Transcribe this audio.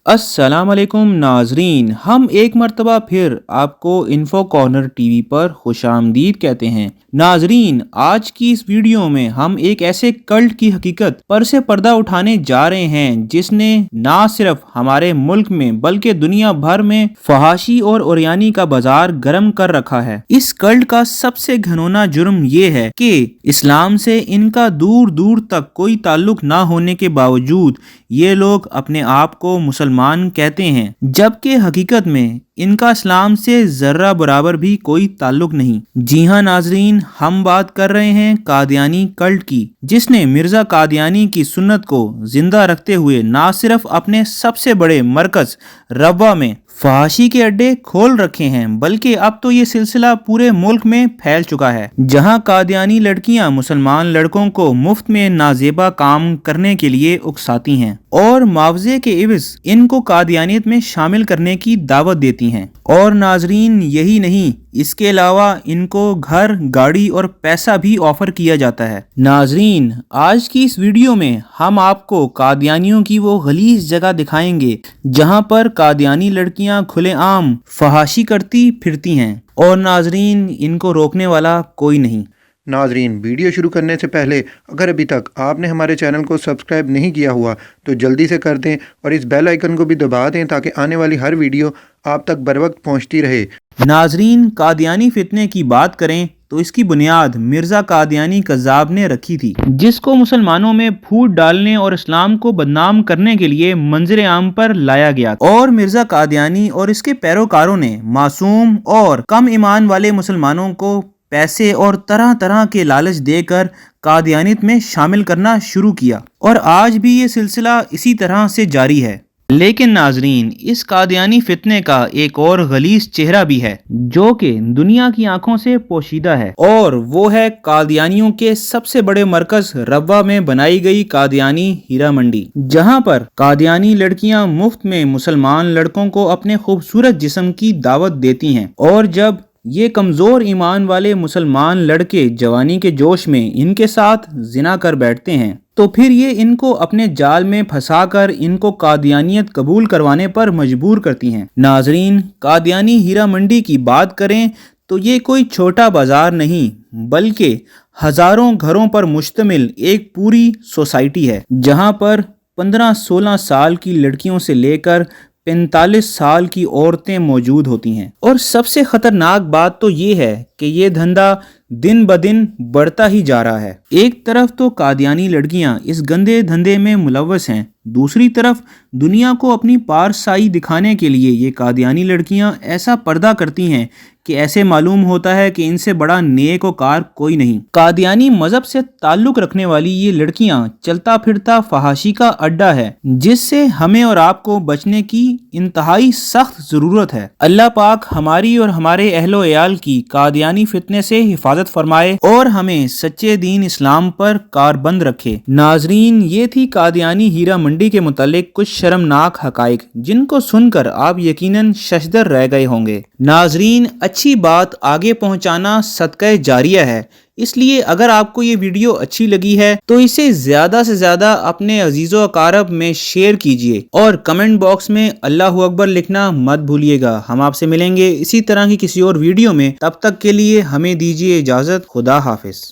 अस्सलाम वालेकुम नाजरीन, हम एक मर्तबा फिर आपको इन्फो कॉर्नर टीवी पर खुशामदीद कहते हैं। नाजरीन, आज की इस वीडियो में हम एक ऐसे कल्ट की हकीकत पर से पर्दा उठाने जा रहे हैं जिसने ना सिर्फ हमारे मुल्क में बल्कि दुनिया भर में फहाशी और ओरियानी का बाजार गर्म कर रखा है। इस कल्ट का सबसे घिनौना जुर्म ये है कि इस्लाम से इनका दूर दूर तक कोई ताल्लुक ना होने के बावजूद ये लोग अपने आप को मुसलमान कहते हैं, जबकि हकीकत में इनका इस्लाम से जर्रा बराबर भी कोई ताल्लुक नहीं। जी हाँ नाजरीन, हम बात कर रहे हैं कादियानी कल्ट की, जिसने मिर्जा कादियानी की सुन्नत को जिंदा रखते हुए ना सिर्फ अपने सबसे बड़े मरकज रवा में फहाशी के अड्डे खोल रखे हैं, बल्कि अब तो ये सिलसिला पूरे मुल्क में फैल चुका है, जहां कादियानी लड़कियां मुसलमान लड़कों को मुफ्त में नाजेबा काम करने के लिए उकसाती हैं और मुआवजे के एवज इनको कादियानियत में शामिल करने की दावत देती हैं। और नाजरीन, यही नहीं, इसके अलावा इनको घर, गाड़ी और पैसा भी ऑफर किया जाता है। नाजरीन, आज की इस वीडियो में हम आपको कादियानियों की वो गलीज जगह दिखाएंगे जहां पर कादियानी लड़कियां खुलेआम फहाशी करती फिरती हैं और नाजरीन, इनको रोकने वाला कोई नहीं। नाजरीन, वीडियो शुरू करने से पहले अगर अभी तक आपने हमारे चैनल को सब्सक्राइब नहीं किया हुआ तो जल्दी से कर दें और इस बेल आइकन को भी दबा दें ताकि आने वाली हर वीडियो आप तक बर वक्त पहुँचती रहे। नाजरीन, कादियानी फितने की बात करें तो इसकी बुनियाद मिर्जा कादियानी कज़्ज़ाब ने रखी थी, जिसको मुसलमानों में फूट डालने और इस्लाम को बदनाम करने के लिए मंजर आम पर लाया गया। और मिर्जा कादियानी और इसके पैरोकारों ने मासूम और कम ईमान वाले मुसलमानों को पैसे और तरह तरह के लालच देकर कादियानियत में शामिल करना शुरू किया और आज भी ये सिलसिला इसी तरह से जारी है। लेकिन नाजरीन, इस कादियानी फितने का एक और गलीज चेहरा भी है जो कि दुनिया की आंखों से पोशीदा है, और वो है कादियानियों के सबसे बड़े मरकज रवा में बनाई गई कादियानी हीरा मंडी, जहां पर कादियानी लड़कियां मुफ्त में मुसलमान लड़कों को अपने खूबसूरत जिस्म की दावत देती हैं, और जब ये कमजोर ईमान वाले मुसलमान लड़के जवानी के जोश में इनके साथ जिना कर बैठते हैं तो फिर ये इनको अपने जाल में फंसाकर इनको कादियानियत कबूल करवाने पर मजबूर करती हैं। नाजरीन, कादियानी हीरा मंडी की बात करें तो ये कोई छोटा बाजार नहीं बल्कि हजारों घरों पर मुश्तमिल एक पूरी सोसाइटी है, जहां पर 15-16 साल की लड़कियों से लेकर 45 साल की औरतें मौजूद होती हैं। और सबसे खतरनाक बात तो ये है कि ये धंधा दिन ब दिन बढ़ता ही जा रहा है। एक तरफ तो कादियानी लड़कियां इस गंदे धंधे में मुलव्वस हैं, दूसरी तरफ दुनिया को अपनी पारसाई दिखाने के लिए ये कादियानी लड़कियां ऐसा पर्दा करती हैं कि ऐसे मालूम होता है कि इनसे बड़ा नेक व कार कोई नहीं। कादियानी मजहब से ताल्लुक रखने वाली ये लड़कियां चलता फिरता फहाशी का अड्डा है, जिससे हमें और आपको बचने की इंतहाई सख्त जरूरत है। अल्लाह पाक हमारी और हमारे अहलो एयाल की कादियानी फितने से हिफाजत फरमाए और हमें सच्चे दीन इस्लाम पर कारबंद रखे। नाजरीन, ये थी कादियानी हीरा मंडी के मुतालिक कुछ शर्मनाक हकाइक, जिनको सुनकर आप यकीनन शशदर रह गए होंगे। नाजरीन, अच्छी बात आगे पहुंचाना सदका जारिया है, इसलिए अगर आपको ये वीडियो अच्छी लगी है तो इसे ज्यादा से ज्यादा अपने अजीजों अकारब में शेयर कीजिए और कमेंट बॉक्स में अल्लाहु अकबर लिखना मत भूलिएगा। हम आपसे मिलेंगे इसी तरह की किसी और वीडियो में, तब तक के लिए हमें दीजिए इजाजत। खुदा हाफिज।